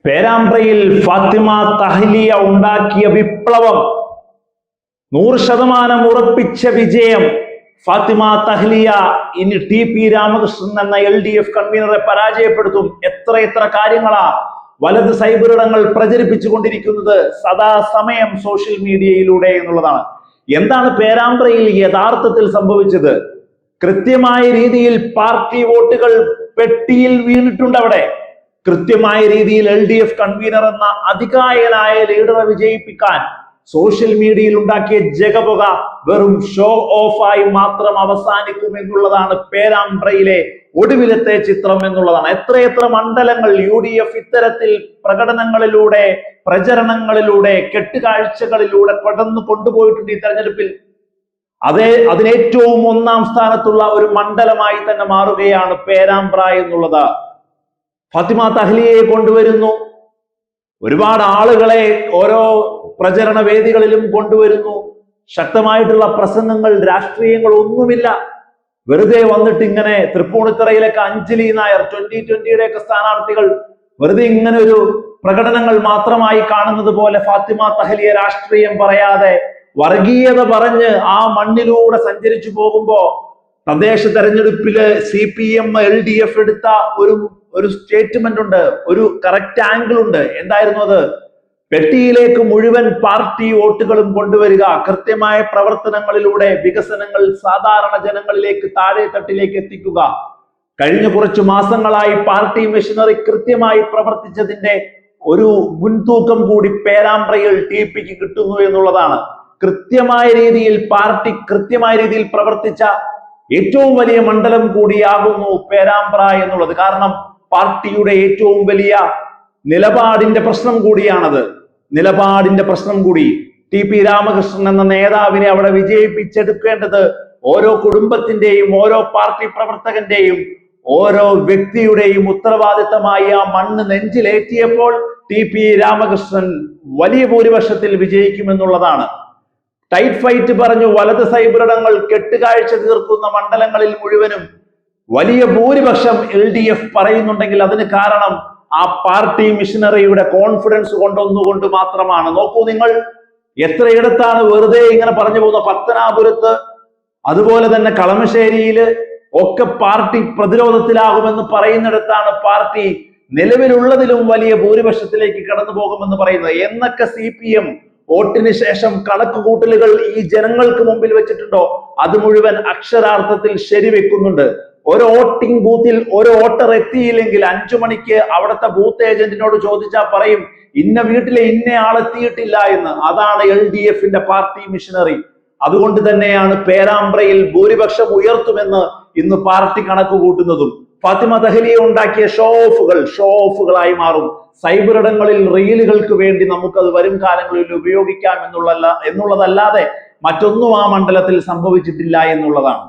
പേരാമ്പ്രയിൽ ഫാത്തിമ തഹ്ലിയ ഉണ്ടാക്കിയ വിപ്ലവം 100% ഉറപ്പിച്ച വിജയം. ഫാത്തിമ തഹ്ലിയ ഇനി ടി.പി. രാമകൃഷ്ണൻ എന്ന LDF കൺവീനറെ പരാജയപ്പെടുത്തും. എത്ര കാര്യങ്ങളാ വലത് സൈബറിടങ്ങൾ പ്രചരിപ്പിച്ചുകൊണ്ടിരിക്കുന്നത് സദാസമയം സോഷ്യൽ മീഡിയയിലൂടെ എന്നുള്ളതാണ്. എന്താണ് പേരാമ്പ്രയിൽ യഥാർത്ഥത്തിൽ സംഭവിച്ചത്? കൃത്യമായ രീതിയിൽ പാർട്ടി വോട്ടുകൾ പെട്ടിയിൽ വീണിട്ടുണ്ട്. അവിടെ കൃത്യമായ രീതിയിൽ LDF കൺവീനർ എന്ന അതികായനായ ലീഡറെ വിജയിപ്പിക്കാൻ സോഷ്യൽ മീഡിയയിൽ ഉണ്ടാക്കിയ ജഗപുക വെറും ഷോ ഓഫായി മാത്രം അവസാനിക്കും എന്നുള്ളതാണ് പേരാമ്പ്രയിലെ ഒടുവിലത്തെ ചിത്രം എന്നുള്ളതാണ്. എത്ര മണ്ഡലങ്ങൾ UDF ഇത്തരത്തിൽ പ്രകടനങ്ങളിലൂടെ, പ്രചരണങ്ങളിലൂടെ, കെട്ടുകാഴ്ചകളിലൂടെ കടന്നു കൊണ്ടുപോയിട്ടുണ്ട് ഈ തെരഞ്ഞെടുപ്പിൽ. അതിനേറ്റവും ഒന്നാം സ്ഥാനത്തുള്ള ഒരു മണ്ഡലമായി തന്നെ മാറുകയാണ് പേരാമ്പ്ര എന്നുള്ളത്. ഫാത്തിമ തഹ്ലിയയെ കൊണ്ടുവരുന്നു, ഒരുപാട് ആളുകളെ ഓരോ പ്രചരണ വേദികളിലും കൊണ്ടുവരുന്നു. ശക്തമായിട്ടുള്ള പ്രസംഗങ്ങൾ, രാഷ്ട്രീയങ്ങൾ ഒന്നുമില്ല. വെറുതെ വന്നിട്ട് ഇങ്ങനെ തൃപ്പൂണിത്തറയിലൊക്കെ അഞ്ജലി നായർ 2020 ഒക്കെ സ്ഥാനാർത്ഥികൾ വെറുതെ ഇങ്ങനെ ഒരു പ്രകടനങ്ങൾ മാത്രമായി കാണുന്നത് പോലെ ഫാത്തിമ തഹ്ലിയ രാഷ്ട്രീയം പറയാതെ വർഗീയത പറഞ്ഞ് ആ മണ്ണിലൂടെ സഞ്ചരിച്ചു പോകുമ്പോ തദ്ദേശ തെരഞ്ഞെടുപ്പില് CPM LDF എടുത്ത ഒരു സ്റ്റേറ്റ്മെന്റ് ഉണ്ട്, ഒരു കറക്റ്റ് ആംഗിൾ ഉണ്ട്. എന്തായിരുന്നു അത്? പെട്ടിയിലേക്ക് മുഴുവൻ പാർട്ടി വോട്ടുകളും കൊണ്ടുവരിക, കൃത്യമായ പ്രവർത്തനങ്ങളിലൂടെ വികസനങ്ങൾ സാധാരണ ജനങ്ങളിലേക്ക്, താഴെ തട്ടിലേക്ക് എത്തിക്കുക. കഴിഞ്ഞ കുറച്ചു മാസങ്ങളായി പാർട്ടി മെഷീനറി കൃത്യമായി പ്രവർത്തിച്ചതിന്റെ ഒരു മുൻതൂക്കം കൂടി പേരാമ്പ്രയിൽ TPക്ക് കിട്ടുന്നു എന്നുള്ളതാണ്. കൃത്യമായ രീതിയിൽ പാർട്ടി കൃത്യമായ രീതിയിൽ പ്രവർത്തിച്ച ഏറ്റവും വലിയ മണ്ഡലം കൂടിയാകുന്നു പേരാമ്പ്ര എന്നുള്ളത്. കാരണം പാർട്ടിയുടെ ഏറ്റവും വലിയ നിലപാടിന്റെ പ്രശ്നം കൂടിയാണത്. നിലപാടിന്റെ പ്രശ്നം കൂടി. ടി.പി. രാമകൃഷ്ണൻ എന്ന നേതാവിനെ അവിടെ വിജയിപ്പിച്ചെടുക്കേണ്ടത് ഓരോ കുടുംബത്തിന്റെയും, ഓരോ പാർട്ടി പ്രവർത്തകന്റെയും, ഓരോ വ്യക്തിയുടെയും ഉത്തരവാദിത്തമായി ആ മണ്ണ് നെഞ്ചിലേറ്റിയപ്പോൾ ടി.പി. രാമകൃഷ്ണൻ വലിയ ഭൂരിപക്ഷത്തിൽ വിജയിക്കുമെന്നുള്ളതാണ്. ടൈറ്റ് ഫൈറ്റ് പറഞ്ഞു വലത് സൈബറിടങ്ങൾ കെട്ടുകാഴ്ച തീർക്കുന്ന മണ്ഡലങ്ങളിൽ മുഴുവനും വലിയ ഭൂരിപക്ഷം LDF പറയുന്നുണ്ടെങ്കിൽ അതിന് കാരണം ആ പാർട്ടി മിഷനറിയുടെ കോൺഫിഡൻസ് കൊണ്ടൊന്നുകൊണ്ട് മാത്രമാണ്. നോക്കൂ നിങ്ങൾ, എത്രയിടത്താണ് വെറുതെ ഇങ്ങനെ പറഞ്ഞു പോകുന്ന. പത്തനാപുരത്ത്, അതുപോലെ തന്നെ കളമശ്ശേരിയില് ഒക്കെ പാർട്ടി പ്രതിരോധത്തിലാകുമെന്ന് പറയുന്നിടത്താണ് പാർട്ടി നിലവിലുള്ളതിലും വലിയ ഭൂരിപക്ഷത്തിലേക്ക് കടന്നു പോകുമെന്ന് പറയുന്നത്. എന്നൊക്കെ CPM വോട്ടിന് ശേഷം കണക്കുകൂട്ടലുകൾ ഈ ജനങ്ങൾക്ക് മുമ്പിൽ വെച്ചിട്ടുണ്ടോ അത് മുഴുവൻ അക്ഷരാർത്ഥത്തിൽ ശരിവെക്കുന്നുണ്ട്. ഒരു വോട്ടിംഗ് ബൂത്തിൽ ഒരു വോട്ടർ എത്തിയില്ലെങ്കിൽ 5 മണിക്ക് അവിടുത്തെ ബൂത്ത് ഏജന്റിനോട് ചോദിച്ചാൽ പറയും ഇന്ന വീട്ടിലെ ഇന്ന ആളെത്തിയിട്ടില്ല എന്ന്. അതാണ് LDFന്റെ പാർട്ടി മിഷനറി. അതുകൊണ്ട് തന്നെയാണ് പേരാമ്പ്രയിൽ ഭൂരിപക്ഷം ഉയർത്തുമെന്ന് ഇന്ന് പാർട്ടി കണക്ക് കൂട്ടുന്നതും. ഫാത്തിമ തഹ്ലിയ ഉണ്ടാക്കിയ ഷോ ഓഫുകളായി മാറും. സൈബറിടങ്ങളിൽ റീലുകൾക്ക് വേണ്ടി നമുക്കത് വരും കാലങ്ങളിൽ ഉപയോഗിക്കാം എന്നുള്ളതല്ലാതെ മറ്റൊന്നും ആ മണ്ഡലത്തിൽ സംഭവിച്ചിട്ടില്ല എന്നുള്ളതാണ്.